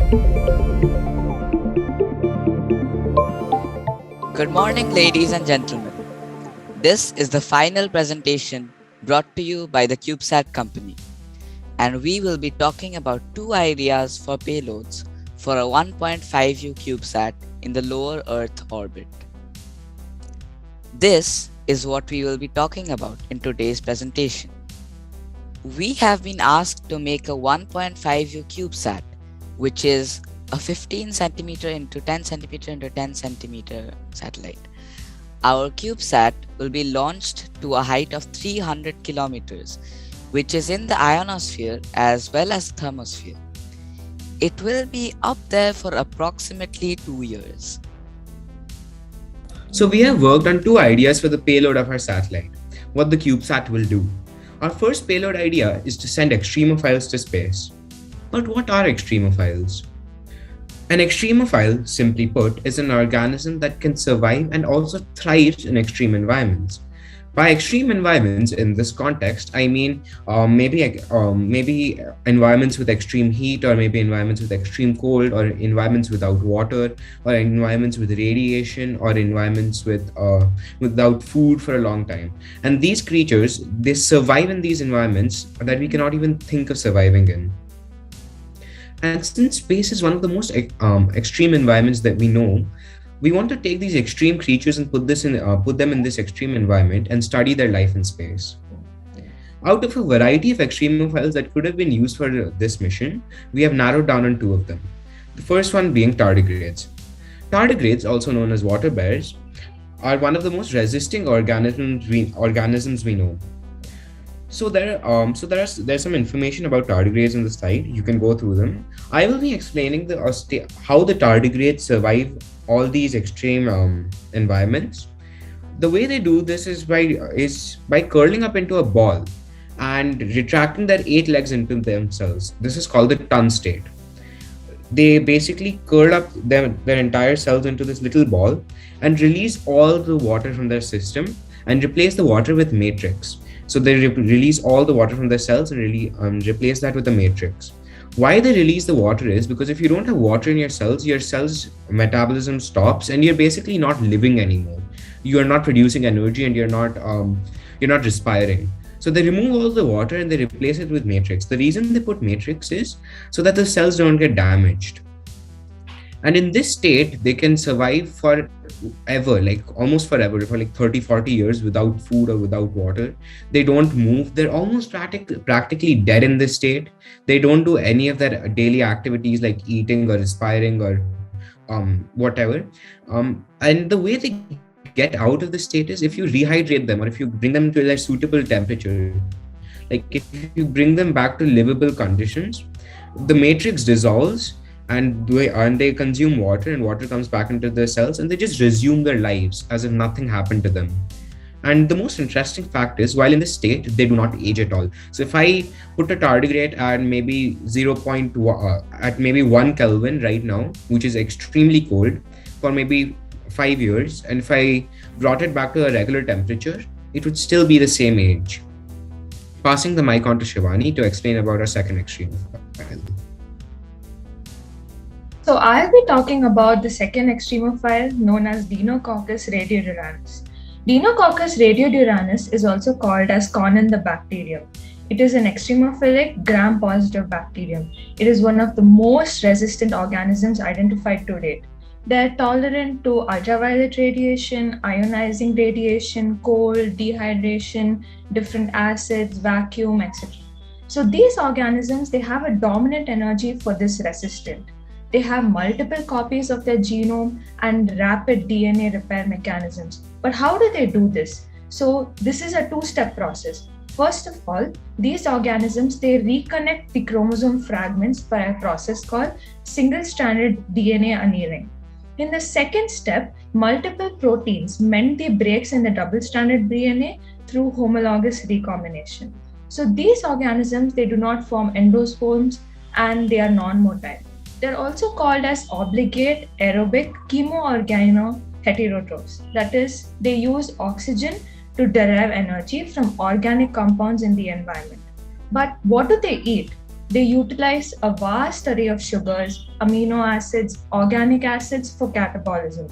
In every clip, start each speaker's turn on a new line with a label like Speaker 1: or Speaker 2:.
Speaker 1: Good morning, ladies and gentlemen. This is the final presentation brought to you by the CubeSat company, and we will be talking about two ideas for payloads for a 1.5U CubeSat in the lower Earth orbit. This is what we will be talking about in today's presentation. We have been asked to make a 1.5U CubeSat, which is a 15 centimeter into 10 centimeter into 10 centimeter satellite. Our CubeSat will be launched to a height of 300 kilometers, which is in the ionosphere as well as the thermosphere. It will be up there for approximately 2 years.
Speaker 2: So we have worked on two ideas for the payload of our satellite, what the CubeSat will do. Our first payload idea is to send extremophiles to space. But what are extremophiles? An extremophile, simply put, is an organism that can survive and also thrive in extreme environments. By extreme environments in this context, I mean maybe environments with extreme heat, or maybe environments with extreme cold, or environments without water, or environments with radiation, or environments without food for a long time. And these creatures, they survive in these environments that we cannot even think of surviving in. And since space is one of the most extreme environments that we know, we want to take these extreme creatures and put them in this extreme environment and study their life in space. Out of a variety of extremophiles that could have been used for this mission, we have narrowed down on two of them. The first one being tardigrades. Tardigrades, also known as water bears, are one of the most resisting organisms we know. So there's some information about tardigrades on the slide. You can go through them. I will be explaining how the tardigrades survive all these extreme environments. The way they do this is by curling up into a ball and retracting their 8 legs into themselves. This is called the ton state. They basically curl up their entire cells into this little ball and release all the water from their system and replace the water with matrix. So they release all the water from their cells and really replace that with a matrix. Why they release the water is because if you don't have water in your cells metabolism stops and you're basically not living anymore. You are not producing energy and you're not respiring. So they remove all the water and they replace it with matrix. The reason they put matrix is so that the cells don't get damaged. And in this state, they can survive forever, like almost forever, for like 30-40 years without food or without water. They don't move. They're almost practically dead in this state. They don't do any of their daily activities like eating or respiring or whatever. And the way they get out of this state is if you rehydrate them or if you bring them to a suitable temperature. Like if you bring them back to livable conditions, the matrix dissolves and they consume water, and water comes back into their cells, and they just resume their lives as if nothing happened to them. And the most interesting fact is, while in this state, they do not age at all. So if I put a tardigrade at maybe 1 Kelvin right now, which is extremely cold, for maybe 5 years, and if I brought it back to a regular temperature, it would still be the same age. Passing the mic on to Shivani to explain about our second extremophile.
Speaker 3: So I'll be talking about the second extremophile known as Deinococcus radiodurannus. Deinococcus radiodurannus is also called as Conan the bacterium. It is an extremophilic gram-positive bacterium. It is one of the most resistant organisms identified to date. They are tolerant to ultraviolet radiation, ionizing radiation, cold, dehydration, different acids, vacuum, etc. So these organisms, they have a dominant energy for this resistant. They have multiple copies of their genome and rapid DNA repair mechanisms. But how do they do this? So this is a two-step process. First of all, these organisms, they reconnect the chromosome fragments by a process called single-stranded DNA annealing. In the second step, multiple proteins mend the breaks in the double-stranded DNA through homologous recombination. So these organisms, they do not form endosperms and they are non-motile. They're also called as obligate aerobic chemoorganoheterotrophs. That is, they use oxygen to derive energy from organic compounds in the environment. But what do they eat? They utilize a vast array of sugars, amino acids, organic acids for catabolism,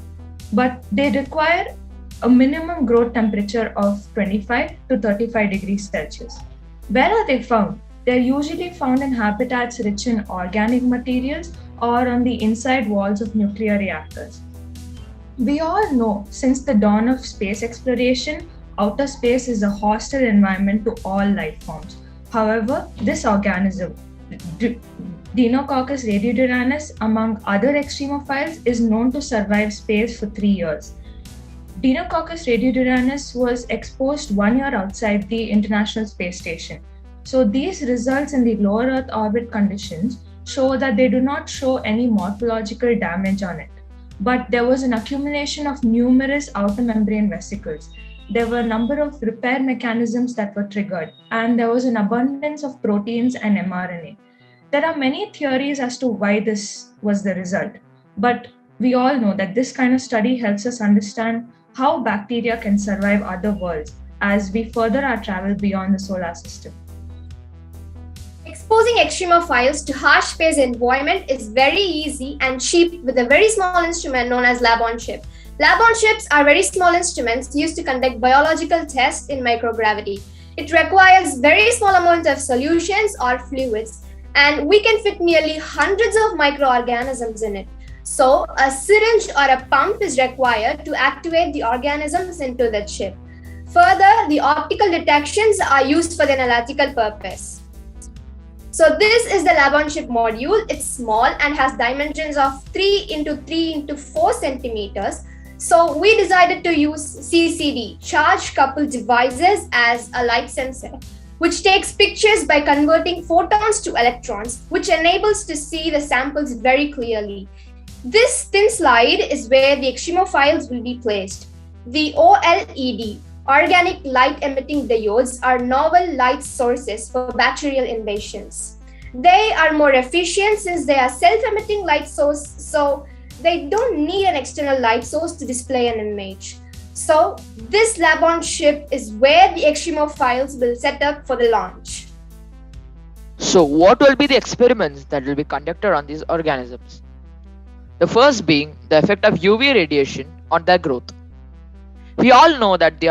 Speaker 3: but they require a minimum growth temperature of 25 to 35 degrees Celsius. Where are they found? They're usually found in habitats rich in organic materials or on the inside walls of nuclear reactors. We all know since the dawn of space exploration, outer space is a hostile environment to all life forms. However, this organism, Deinococcus radiodurannus, among other extremophiles, is known to survive space for 3 years. Deinococcus radiodurannus was exposed 1 year outside the International Space Station. So these results in the lower Earth orbit conditions show that they do not show any morphological damage on it. But there was an accumulation of numerous outer membrane vesicles. There were a number of repair mechanisms that were triggered, and there was an abundance of proteins and mRNA. There are many theories as to why this was the result, but we all know that this kind of study helps us understand how bacteria can survive other worlds as we further our travel beyond the solar system.
Speaker 4: Exposing extremophiles to harsh space environment is very easy and cheap with a very small instrument known as lab-on-chip. Lab-on-chips are very small instruments used to conduct biological tests in microgravity. It requires very small amounts of solutions or fluids, and we can fit nearly hundreds of microorganisms in it. So, a syringe or a pump is required to activate the organisms into the chip. Further, the optical detections are used for the analytical purpose. So this is the lab-on-chip module. It's small and has dimensions of 3 into 3 into 4 centimeters. So we decided to use CCD, charge coupled devices, as a light sensor, which takes pictures by converting photons to electrons, which enables to see the samples very clearly. This thin slide is where the extremophiles will be placed. The OLED, organic light emitting diodes, are novel light sources for bacterial invasions. They are more efficient since they are self-emitting light source, so they don't need an external light source to display an image. So this lab-on-chip is where the extremophiles will set up for the launch.
Speaker 5: So what will be the experiments that will be conducted on these organisms? The first being the effect of UV radiation on their growth. We all know that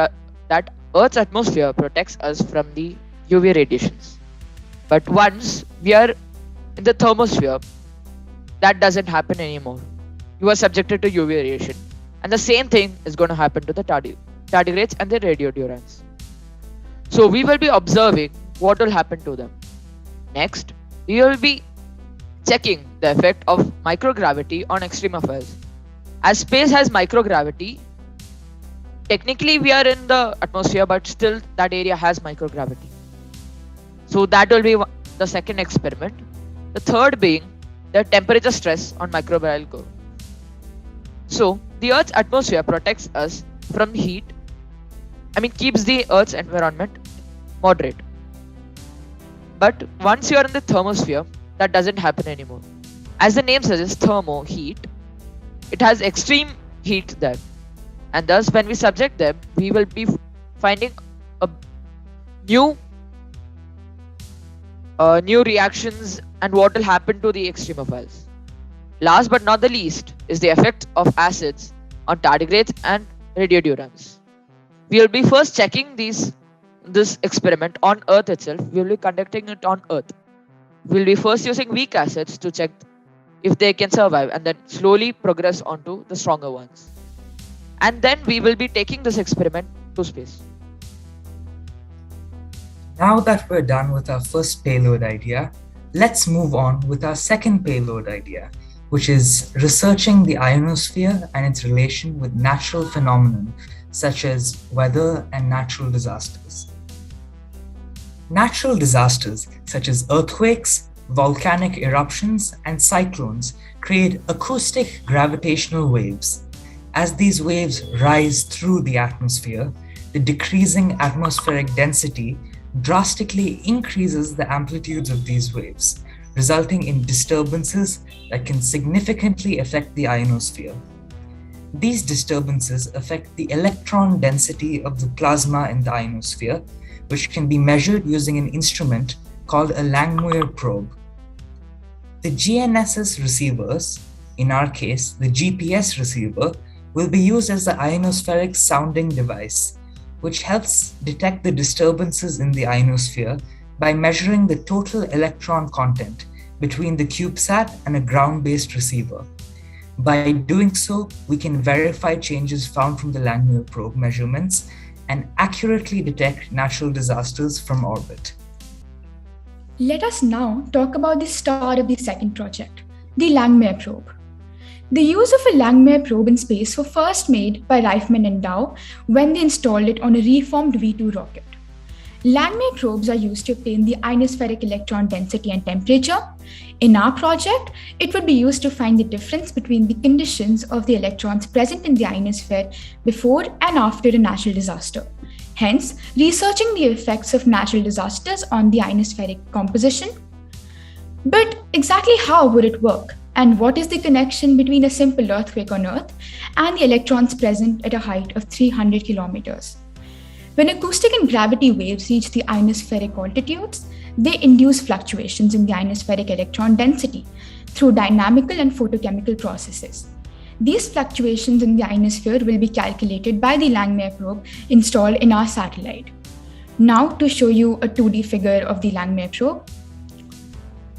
Speaker 5: Earth's atmosphere protects us from the UV radiations. But once we are in the thermosphere, that doesn't happen anymore. You are subjected to UV radiation. And the same thing is going to happen to the tardigrades and the radiodurans. So we will be observing what will happen to them. Next, we will be checking the effect of microgravity on extremophiles. As space has microgravity, technically we are in the atmosphere, but still that area has microgravity. So that will be the second experiment. The third being the temperature stress on microbial growth. So the Earth's atmosphere protects us from heat. Keeps the Earth's environment moderate. But once you are in the thermosphere, that doesn't happen anymore. As the name suggests, thermo, heat, it has extreme heat there. And thus when we subject them, we will be finding a new reactions and what will happen to the extremophiles. Last but not the least is the effect of acids on tardigrades and radiodurans. We will be first checking this experiment on Earth itself. We will be conducting it on Earth. We will be first using weak acids to check if they can survive, and then slowly progress onto the stronger ones. And then we will be taking this experiment to space.
Speaker 6: Now that we're done with our first payload idea, let's move on with our second payload idea, which is researching the ionosphere and its relation with natural phenomena such as weather and natural disasters. Natural disasters such as earthquakes, volcanic eruptions, and cyclones create acoustic gravitational waves. As these waves rise through the atmosphere, the decreasing atmospheric density drastically increases the amplitudes of these waves, resulting in disturbances that can significantly affect the ionosphere. These disturbances affect the electron density of the plasma in the ionosphere, which can be measured using an instrument called a LANGMUIR probe. The GNSS receivers, in our case the GPS receiver, will be used as the ionospheric sounding device, which helps detect the disturbances in the ionosphere by measuring the total electron content between the CubeSat and a ground-based receiver. By doing so, we can verify changes found from the LANGMUIR probe measurements and accurately detect natural disasters from orbit.
Speaker 7: Let us now talk about the star of the second project, the LANGMUIR probe. The use of a LANGMUIR probe in space was first made by Reifman and Dow when they installed it on a reformed V2 rocket. LANGMUIR probes are used to obtain the ionospheric electron density and temperature. In our project, it would be used to find the difference between the conditions of the electrons present in the ionosphere before and after a natural disaster. Hence, researching the effects of natural disasters on the ionospheric composition. But exactly how would it work? And what is the connection between a simple earthquake on Earth and the electrons present at a height of 300 kilometers? When acoustic and gravity waves reach the ionospheric altitudes, they induce fluctuations in the ionospheric electron density through dynamical and photochemical processes. These fluctuations in the ionosphere will be calculated by the LANGMUIR probe installed in our satellite. Now, to show you a 2D figure of the LANGMUIR probe.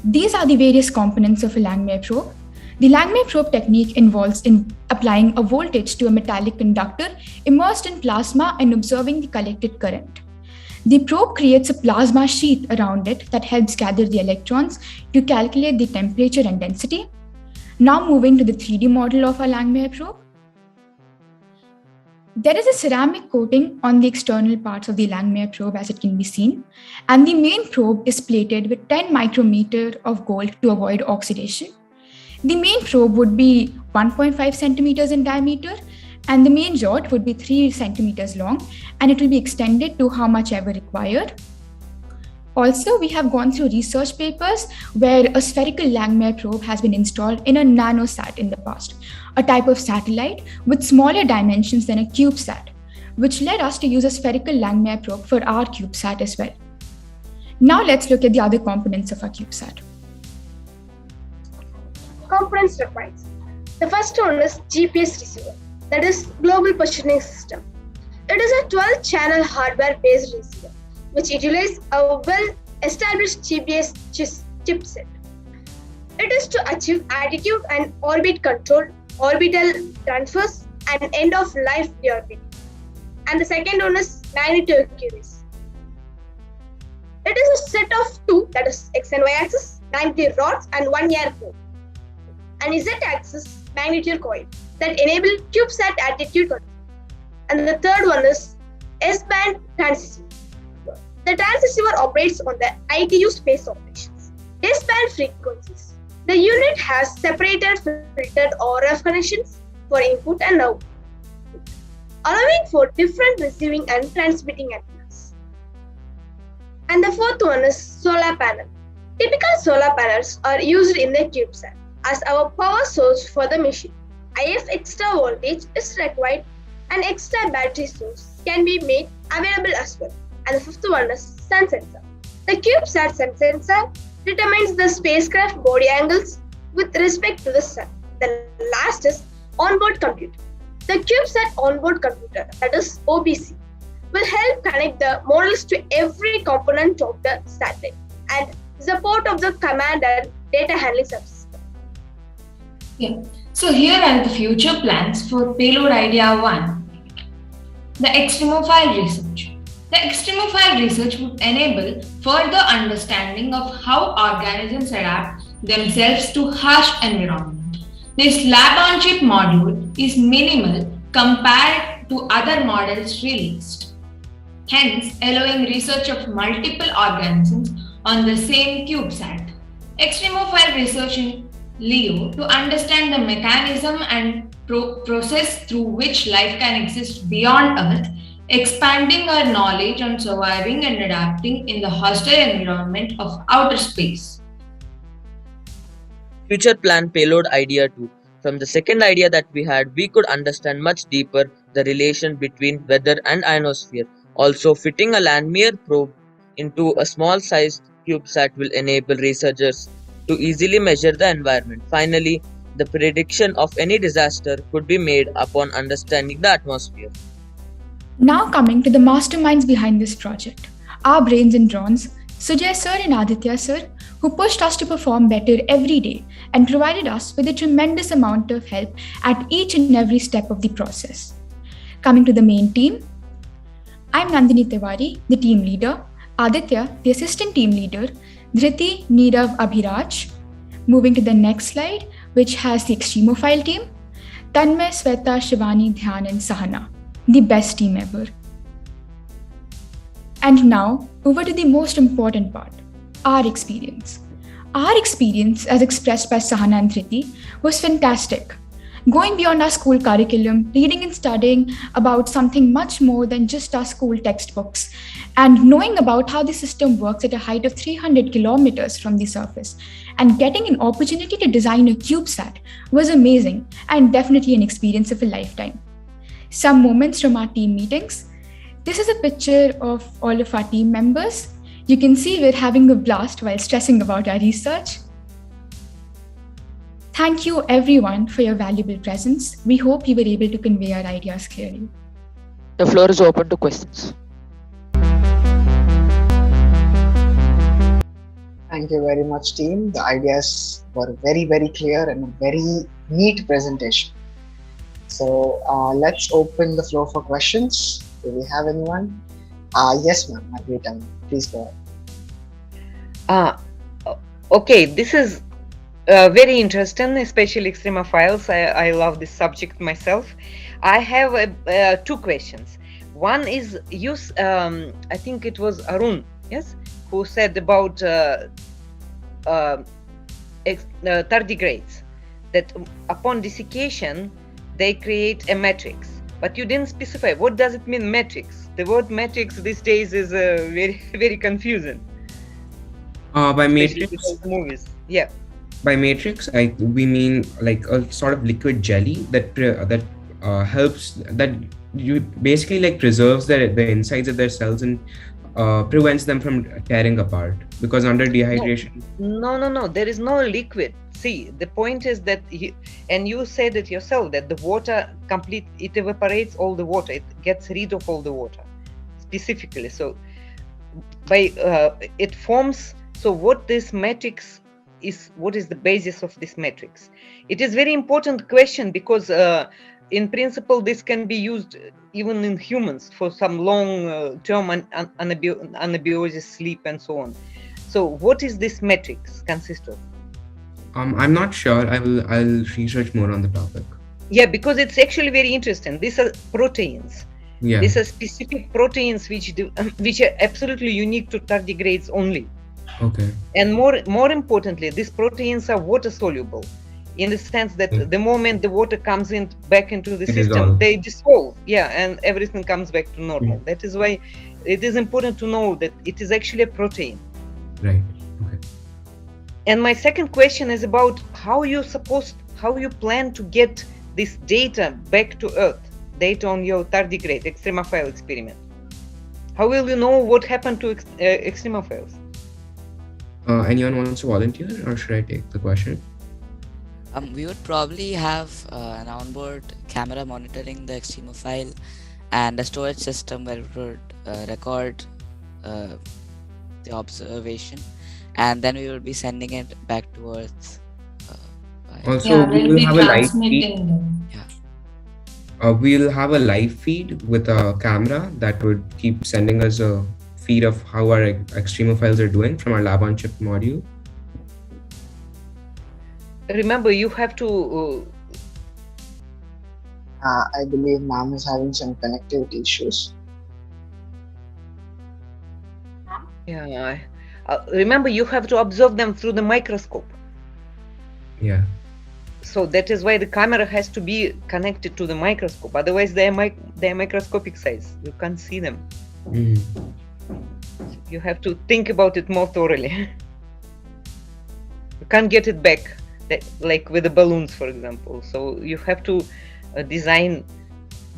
Speaker 7: These are the various components of a LANGMUIR probe. The LANGMUIR probe technique involves in applying a voltage to a metallic conductor immersed in plasma and observing the collected current. The probe creates a plasma sheath around it that helps gather the electrons to calculate the temperature and density. Now moving to the 3D model of our LANGMUIR probe. There is a ceramic coating on the external parts of the LANGMUIR probe as it can be seen, and the main probe is plated with 10 micrometer of gold to avoid oxidation. The main probe would be 1.5 centimeters in diameter, and the main rod would be 3 centimeters long, and it will be extended to how much ever required. Also, we have gone through research papers where a spherical LANGMUIR probe has been installed in a nanosat in the past, a type of satellite with smaller dimensions than a CubeSat, which led us to use a spherical LANGMUIR probe for our CubeSat as well. Now let's look at the other components of our CubeSat.
Speaker 4: Components required. The first one is GPS receiver, that is Global Positioning System. It is a 12-channel hardware-based receiver, which utilizes a well-established GPS chipset. It is to achieve attitude and orbit control, orbital transfers, and end-of-life deorbiting. And the second one is magneto accuracy. It is a set of two, that is X and Y axis, magnetic rods, and one air probe, and Z axis magnetic coil that enable CubeSat attitude control. And the third one is S-band transceiver. The transceiver operates on the ITU space operations. S-band frequencies. The unit has separated filtered RF connections for input and output, allowing for different receiving and transmitting antennas. And the fourth one is solar panel. Typical solar panels are used in the CubeSat as our power source for the machine. If extra voltage is required, an extra battery source can be made available as well. And the fifth one is sun sensor. The CubeSat sun sensor determines the spacecraft body angles with respect to the sun. The last is onboard computer. The CubeSat onboard computer, that is OBC, will help connect the models to every component of the satellite and support of the command and data handling services.
Speaker 3: Yeah. So here are the future plans for payload idea 1. The extremophile research. The extremophile research would enable further understanding of how organisms adapt themselves to harsh environment. This lab-on-chip module is minimal compared to other models released, hence allowing research of multiple organisms on the same CubeSat. Extremophile research in LEO to understand the mechanism and process through which life can exist beyond Earth, expanding our knowledge on surviving and adapting in the hostile environment of outer space.
Speaker 5: Future plan payload idea 2. From the second idea that we had, we could understand much deeper the relation between weather and ionosphere. Also, fitting a LANGMUIR probe into a small-sized CubeSat will enable researchers to easily measure the environment. Finally, the prediction of any disaster could be made upon understanding the atmosphere.
Speaker 7: Now coming to the masterminds behind this project, our brains and drones, Sujay sir and Aditya sir, who pushed us to perform better every day and provided us with a tremendous amount of help at each and every step of the process. Coming to the main team, I'm Nandini Tiwari, the team leader, Aditya, the assistant team leader, Dhriti, Nirav, Abhiraj. Moving to the next slide, which has the Extremophile team, Tanmay, Sweta, Shivani, Dhyan and Sahana, the best team ever. And now, over to the most important part, our experience. Our experience, as expressed by Sahana and Dhriti, was fantastic. Going beyond our school curriculum, reading and studying about something much more than just our school textbooks, and knowing about how the system works at a height of 300 kilometers from the surface, and getting an opportunity to design a CubeSat was amazing and definitely an experience of a lifetime. Some moments from our team meetings. This is a picture of all of our team members. You can see we're having a blast while stressing about our research. Thank you everyone for your valuable presence. We hope you were able to convey our ideas clearly.
Speaker 5: The floor is open to questions.
Speaker 8: Thank you very much, team. The ideas were very, very clear and a very neat presentation. So let's open the floor for questions. Do we have anyone? Yes, ma'am. Margarita, please go
Speaker 9: ahead. Okay, this is very interesting, especially extremophiles. I love this subject myself. I have two questions. One is, I think it was Arun, yes, who said about tardigrades, that upon desiccation, they create a matrix. But you didn't specify, what does it mean, matrix? The word matrix these days is very, very confusing.
Speaker 2: By matrix?
Speaker 9: Movies, yeah.
Speaker 2: By matrix, we mean like a sort of liquid jelly that helps, that you basically like preserves the insides of their cells and prevents them from tearing apart, because under dehydration.
Speaker 9: No, there is no liquid. See, the point is that you said it yourself, that the water it evaporates all the water, it gets rid of all the water specifically. So by it forms. So what this matrix is, what is the basis of this matrix? It is very important question, because in principle this can be used even in humans for some long term anabiosis, sleep and so on. So what is this matrix consist of?
Speaker 2: I'm not sure. I'll research more on the topic.
Speaker 9: Yeah, because it's actually very interesting. These are proteins.
Speaker 2: Yeah.
Speaker 9: These are specific proteins which are absolutely unique to tardigrades only.
Speaker 2: Okay.
Speaker 9: And more importantly, these proteins are water soluble, in the sense that the moment the water comes back into the system, they dissolve. Yeah, and everything comes back to normal. That is why it is important to know that it is actually a protein.
Speaker 2: Right. Okay.
Speaker 9: And my second question is about how you plan to get this data back to Earth, data on your tardigrade extremophile experiment. How will you know what happened to extremophiles?
Speaker 2: Anyone wants to volunteer, or should I take the question?
Speaker 1: We would probably have an onboard camera monitoring the extremophile and a storage system where it would record the observation, and then we will be sending it back to Earth.
Speaker 2: Also, we will have a live feed.
Speaker 1: Yeah.
Speaker 2: We'll have a live feed with a camera that would keep sending us a feed of how our extremophiles are doing from our lab on chip module.
Speaker 9: Remember, you have to.
Speaker 8: I believe ma'am is having some connectivity issues.
Speaker 9: Yeah. Remember, you have to observe them through the microscope.
Speaker 2: Yeah.
Speaker 9: So that is why the camera has to be connected to the microscope. Otherwise, they are microscopic size. You can't see them. You have to think about it more thoroughly. You can't get it back, like with the balloons, for example. So you have to design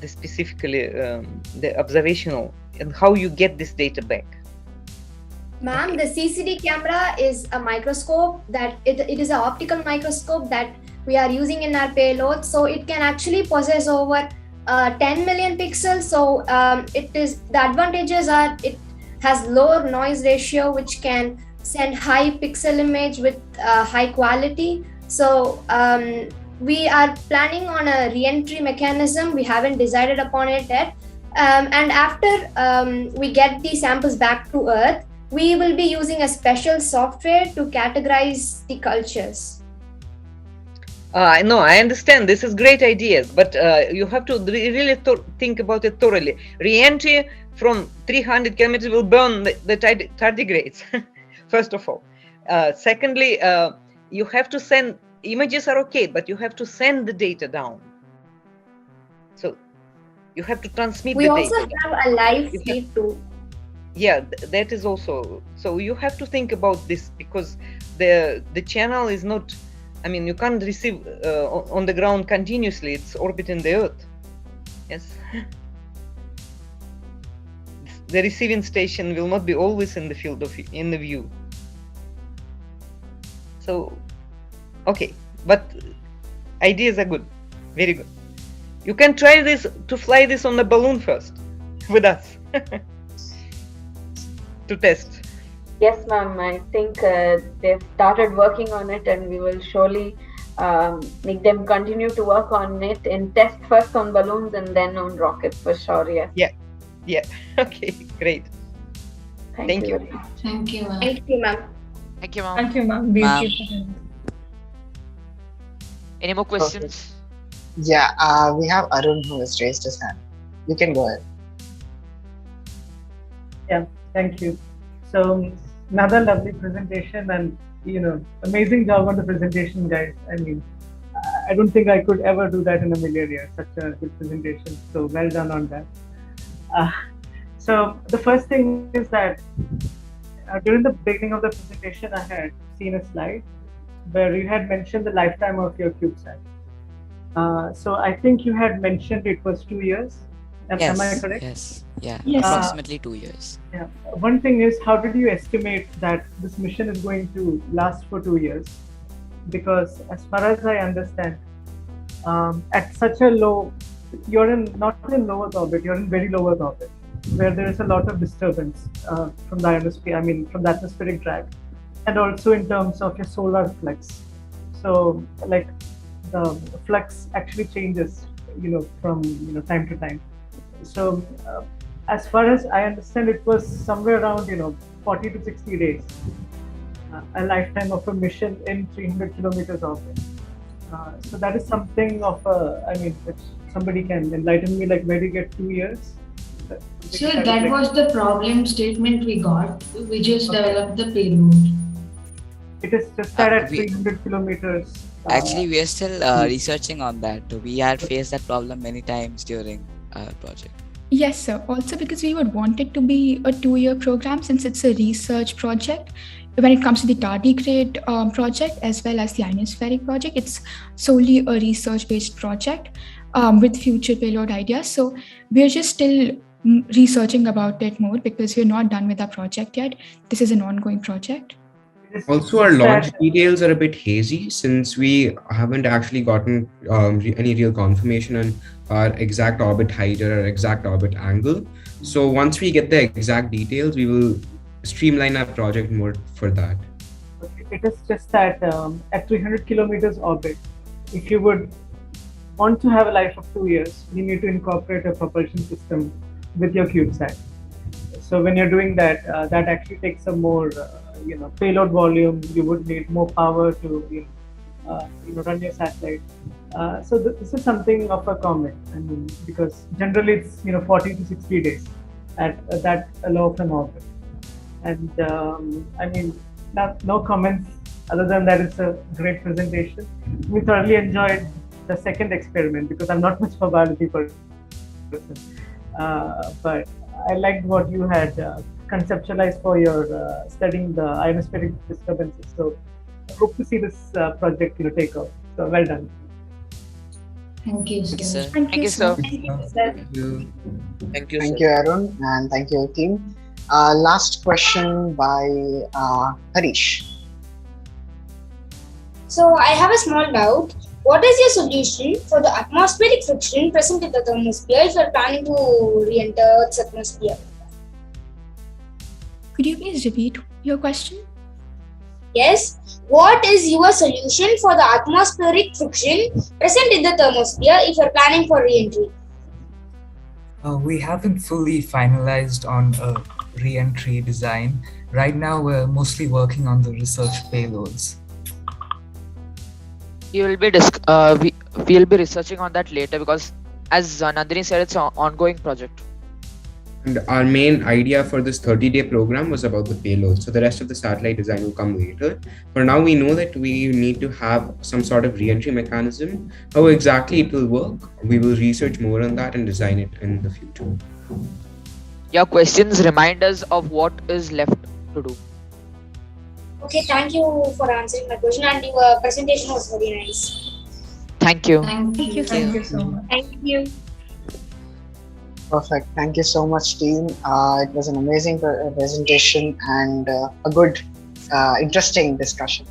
Speaker 9: specifically the observational and how you get this data back.
Speaker 4: Ma'am, the CCD camera is a microscope that it is an optical microscope that we are using in our payload. So it can actually possess over 10 million pixels. So the advantages are it has lower noise ratio, which can send high pixel image with high quality. So we are planning on a re-entry mechanism. We haven't decided upon it yet. And after we get the samples back to Earth, we will be using a special software to categorize the cultures.
Speaker 9: No, I understand. This is great ideas, but you have to really think about it thoroughly. Re-entry from 300 kilometers will burn the tardigrades, first of all. Secondly, you have to send, images are okay, but you have to send the data down. So you have to transmit the data.
Speaker 4: We also have a live feed too.
Speaker 9: Yeah, that is also, so you have to think about this, because the channel is not, I mean, you can't receive on the ground continuously. It's orbiting the Earth. Yes. The receiving station will not be always in the field of in the view. So, okay, but ideas are good, very good. You can try this to fly this on the balloon first with us to test.
Speaker 10: Yes, ma'am. I think they've started working on it, and we will surely make them continue to work on it and test first on balloons and then on rockets for sure. Yes.
Speaker 9: Yeah. Yeah. Okay. Great. Thank you.
Speaker 10: Thank you, ma'am.
Speaker 4: Thank you, ma'am.
Speaker 5: Thank you, ma'am.
Speaker 3: Thank you, ma'am. We'll
Speaker 1: Ma'am.
Speaker 3: keep it in.
Speaker 5: Any more questions?
Speaker 8: Yeah, we have Arun who has raised his hand. You can go ahead.
Speaker 11: Yeah, thank you. So another lovely presentation, and amazing job on the presentation, guys. I mean, I don't think I could ever do that in a million years. Such a good presentation. So well done on that. So the first thing is that during the beginning of the presentation, I had seen a slide where you had mentioned the lifetime of your CubeSat. So I think you had mentioned it was 2 years. Am I correct?
Speaker 1: Yes. Yeah.
Speaker 7: Yes.
Speaker 1: Approximately 2 years.
Speaker 11: Yeah. One thing is, how did you estimate that this mission is going to last for 2 years? Because as far as I understand, at such a low, you're not in low Earth orbit, you're in very low Earth orbit, where there is a lot of disturbance from the ionosphere, from the atmospheric drag, and also in terms of your solar flux. So, like, the flux actually changes, from time to time. So, as far as I understand, it was somewhere around 40 to 60 days, a lifetime of a mission in 300 kilometers orbit. So that is something of which somebody can enlighten me, like where do you get 2 years?
Speaker 12: Sir, that was the problem statement we got. We just developed the payload.
Speaker 11: It is just that at
Speaker 1: we-
Speaker 11: 300 kilometers.
Speaker 1: Actually, we are still researching on that. We had faced that problem many times during our project.
Speaker 7: Yes, sir. Also because we would want it to be a 2-year program, since it's a research project. When it comes to the tardigrade project as well as the ionospheric project, it's solely a research-based project with future payload ideas. So we're just still researching about it more, because we're not done with our project yet. This is an ongoing project.
Speaker 2: Also, our launch details are a bit hazy since we haven't actually gotten any real confirmation on our exact orbit height or our exact orbit angle. So once we get the exact details, we will streamline our project more for that.
Speaker 11: It is just that at 300 kilometers orbit, if you would want to have a life of 2 years, you need to incorporate a propulsion system with your CubeSat. So when you're doing that, that actually takes some more payload volume. You would need more power to run your satellite. So this is something of a comment. Because generally it's 40 to 60 days at that low of an orbit. And no comments other than that. It's a great presentation. We thoroughly enjoyed the second experiment, because I'm not much of a biology person, but I liked what you had conceptualized for your studying the ionospheric disturbances. So I hope to see this project take off. So well done.
Speaker 12: Thank you,
Speaker 1: Thank you,
Speaker 12: sir.
Speaker 1: sir.
Speaker 5: Thank you, sir.
Speaker 2: Thank you.
Speaker 8: Thank you, Arun, and thank you, team. Last question by Harish.
Speaker 13: So I have a small doubt. What is your solution for the atmospheric friction present in the thermosphere if you are planning to re-enter Earth's atmosphere?
Speaker 7: Could you please repeat your question?
Speaker 13: Yes. What is your solution for the atmospheric friction present in the thermosphere if you are planning for re-entry?
Speaker 6: We haven't fully finalized on a re-entry design. Right now, we're mostly working on the research payloads.
Speaker 5: We'll be researching on that later because, as Nandini said, it's an ongoing project.
Speaker 2: And our main idea for this 30-day program was about the payload. So the rest of the satellite design will come later. For now, we know that we need to have some sort of re-entry mechanism. How exactly it will work, we will research more on that and design it in the future.
Speaker 5: Your questions remind us of what is left to do.
Speaker 13: Okay, thank you for answering my question, and your presentation was very nice.
Speaker 5: Thank you.
Speaker 12: Thank you.
Speaker 3: Thank you so much.
Speaker 13: Thank you.
Speaker 8: Perfect. Thank you so much, team. It was an amazing presentation and a good, interesting discussion.